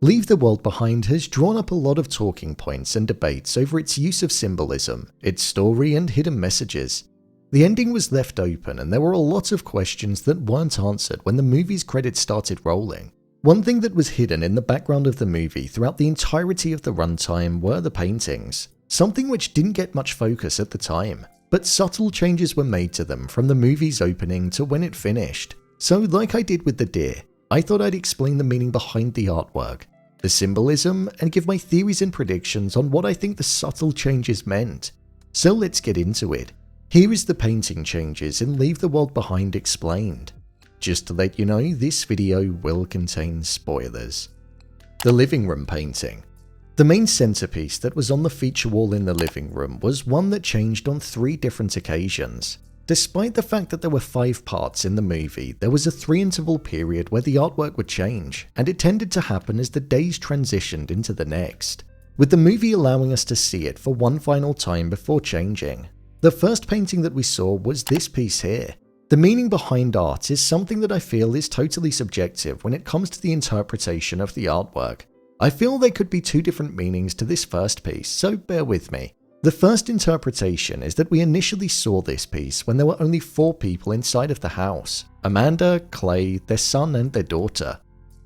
Leave the World Behind has drawn up a lot of talking points and debates over its use of symbolism, its story and hidden messages. The ending was left open and there were a lot of questions that weren't answered when the movie's credits started rolling. One thing that was hidden in the background of the movie throughout the entirety of the runtime were the paintings, something which didn't get much focus at the time, but subtle changes were made to them from the movie's opening to when it finished. So like I did with the deer, I thought I'd explain the meaning behind the artwork, the symbolism, and give my theories and predictions on what I think the subtle changes meant. So let's get into it. Here is the painting changes in Leave the World Behind explained. Just to let you know, this video will contain spoilers. The living room painting. The main centerpiece that was on the feature wall in the living room was one that changed on 3 different occasions. Despite the fact that there were 5 parts in the movie, there was a 3-interval period where the artwork would change, and it tended to happen as the days transitioned into the next, with the movie allowing us to see it for one final time before changing. The first painting that we saw was this piece here. The meaning behind art is something that I feel is totally subjective when it comes to the interpretation of the artwork. I feel there could be 2 different meanings to this first piece, so bear with me. The first interpretation is that we initially saw this piece when there were only 4 people inside of the house: Amanda, Clay, their son and their daughter.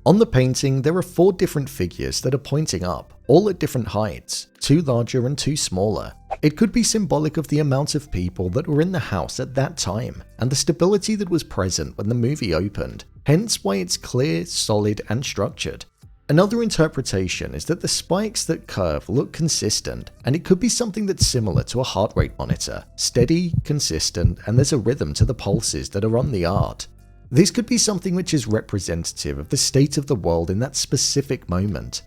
On the painting, there are 4 different figures that are pointing up, all at different heights, 2 larger and 2 smaller. It could be symbolic of the amount of people that were in the house at that time and the stability that was present when the movie opened, hence why it's clear, solid and structured. Another interpretation is that the spikes that curve look consistent, and it could be something that's similar to a heart rate monitor, steady, consistent, and there's a rhythm to the pulses that are on the art. This could be something which is representative of the state of the world in that specific moment.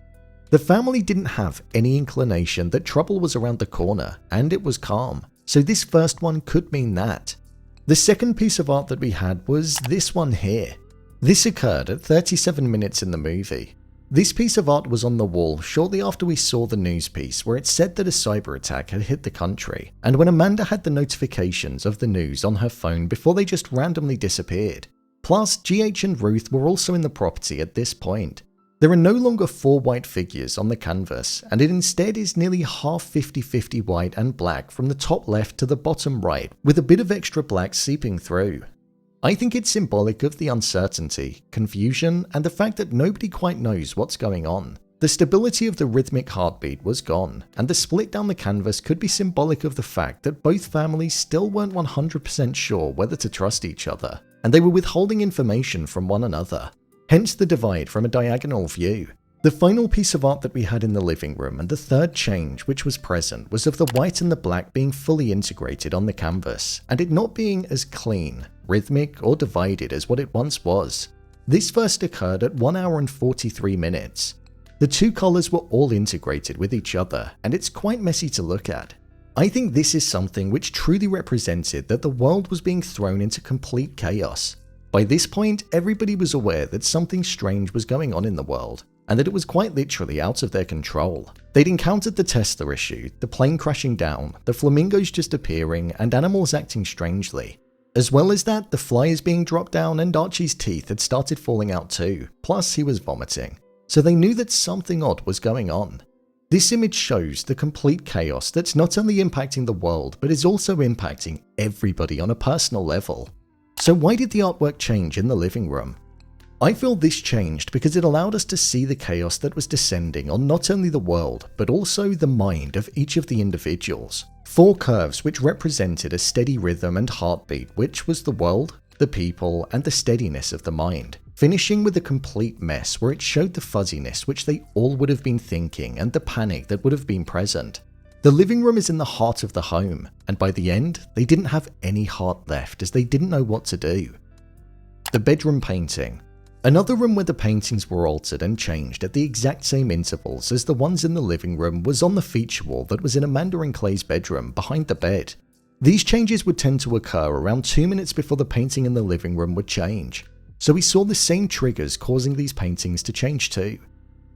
The family didn't have any inclination that trouble was around the corner, and it was calm, so this first one could mean that. The second piece of art that we had was this one here. This occurred at 37 minutes in the movie. This piece of art was on the wall shortly after we saw the news piece where it said that a cyber attack had hit the country, and when Amanda had the notifications of the news on her phone before they just randomly disappeared. Plus, GH and Ruth were also in the property at this point. There are no longer 4 white figures on the canvas, and it instead is nearly half 50-50 white and black from the top left to the bottom right, with a bit of extra black seeping through. I think it's symbolic of the uncertainty, confusion, and the fact that nobody quite knows what's going on. The stability of the rhythmic heartbeat was gone, and the split down the canvas could be symbolic of the fact that both families still weren't 100% sure whether to trust each other, and they were withholding information from one another. Hence the divide from a diagonal view. The final piece of art that we had in the living room and the third change which was present was of the white and the black being fully integrated on the canvas, and it not being as clean, rhythmic or divided as what it once was. This first occurred at 1 hour and 43 minutes. The 2 colors were all integrated with each other, and it's quite messy to look at. I think this is something which truly represented that the world was being thrown into complete chaos. By this point, everybody was aware that something strange was going on in the world, and that it was quite literally out of their control. They'd encountered the Tesla issue, the plane crashing down, the flamingos just appearing, and animals acting strangely. As well as that, the flies being dropped down and Archie's teeth had started falling out too, plus he was vomiting. So they knew that something odd was going on. This image shows the complete chaos that's not only impacting the world, but is also impacting everybody on a personal level. So why did the artwork change in the living room? I feel this changed because it allowed us to see the chaos that was descending on not only the world, but also the mind of each of the individuals. 4 curves which represented a steady rhythm and heartbeat, which was the world, the people, and the steadiness of the mind, finishing with a complete mess where it showed the fuzziness which they all would have been thinking and the panic that would have been present. The living room is in the heart of the home, and by the end, they didn't have any heart left as they didn't know what to do. The bedroom painting. Another room where the paintings were altered and changed at the exact same intervals as the ones in the living room was on the feature wall that was in Amanda and Clay's bedroom behind the bed. These changes would tend to occur around 2 minutes before the painting in the living room would change, so we saw the same triggers causing these paintings to change too.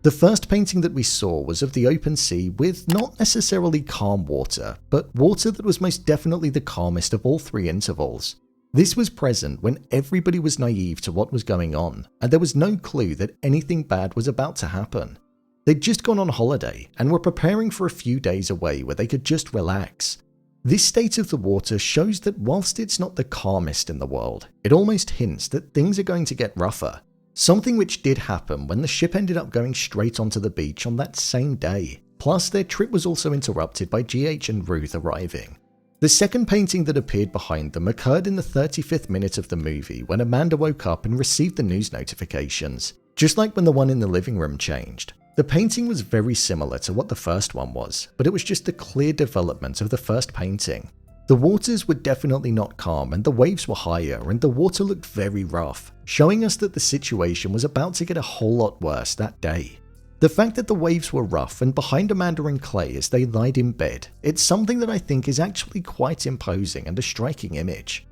The first painting that we saw was of the open sea with not necessarily calm water, but water that was most definitely the calmest of all 3 intervals. This was present when everybody was naive to what was going on, and there was no clue that anything bad was about to happen. They'd just gone on holiday and were preparing for a few days away where they could just relax. This state of the water shows that whilst it's not the calmest in the world, it almost hints that things are going to get rougher. Something which did happen when the ship ended up going straight onto the beach on that same day. Plus, their trip was also interrupted by GH and Ruth arriving. The second painting that appeared behind them occurred in the 35th minute of the movie when Amanda woke up and received the news notifications. Just like when the one in the living room changed. The painting was very similar to what the first one was, but it was just a clear development of the first painting. The waters were definitely not calm and the waves were higher and the water looked very rough, showing us that the situation was about to get a whole lot worse that day. The fact that the waves were rough and behind Amanda and Clay as they lied in bed, it's something that I think is actually quite imposing and a striking image.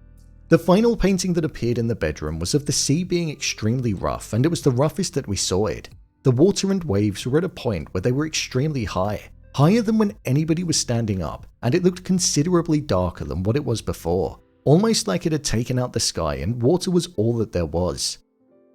The final painting that appeared in the bedroom was of the sea being extremely rough, and it was the roughest that we saw it. The water and waves were at a point where they were extremely high, higher than when anybody was standing up, and it looked considerably darker than what it was before, almost like it had taken out the sky and water was all that there was.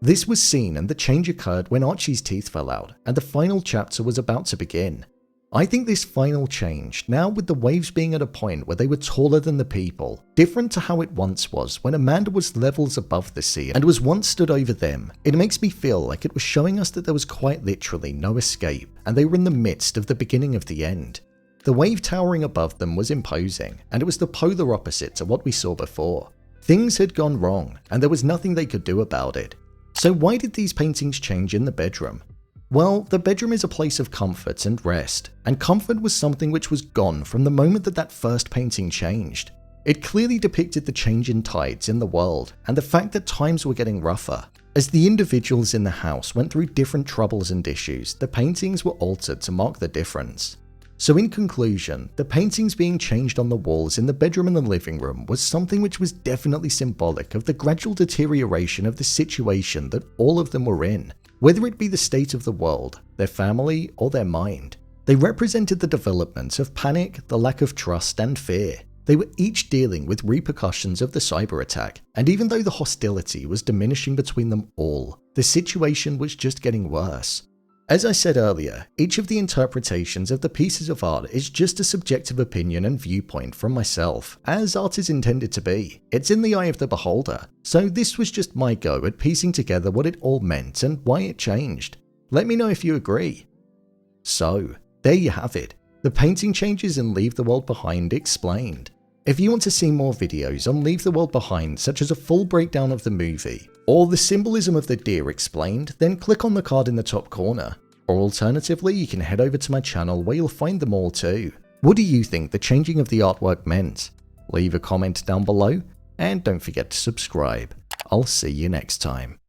This was seen and the change occurred when Archie's teeth fell out and the final chapter was about to begin. I think this final change, now with the waves being at a point where they were taller than the people, different to how it once was when Amanda was levels above the sea and was once stood over them, it makes me feel like it was showing us that there was quite literally no escape and they were in the midst of the beginning of the end. The wave towering above them was imposing, and it was the polar opposite to what we saw before. Things had gone wrong and there was nothing they could do about it. So why did these paintings change in the bedroom? Well, the bedroom is a place of comfort and rest, and comfort was something which was gone from the moment that first painting changed. It clearly depicted the change in tides in the world, and the fact that times were getting rougher. As the individuals in the house went through different troubles and issues, the paintings were altered to mark the difference. So in conclusion, the paintings being changed on the walls in the bedroom and the living room was something which was definitely symbolic of the gradual deterioration of the situation that all of them were in. Whether it be the state of the world, their family, or their mind. They represented the development of panic, the lack of trust, and fear. They were each dealing with repercussions of the cyber attack, and even though the hostility was diminishing between them all, the situation was just getting worse. As I said earlier, each of the interpretations of the pieces of art is just a subjective opinion and viewpoint from myself, as art is intended to be. It's in the eye of the beholder, so this was just my go at piecing together what it all meant and why it changed. Let me know if you agree. So, there you have it, the painting changes in Leave the World Behind explained. If you want to see more videos on Leave the World Behind, such as a full breakdown of the movie, or the symbolism of the deer explained, then click on the card in the top corner. Or alternatively, you can head over to my channel where you'll find them all too. What do you think the changing of the artwork meant? Leave a comment down below, and don't forget to subscribe. I'll see you next time.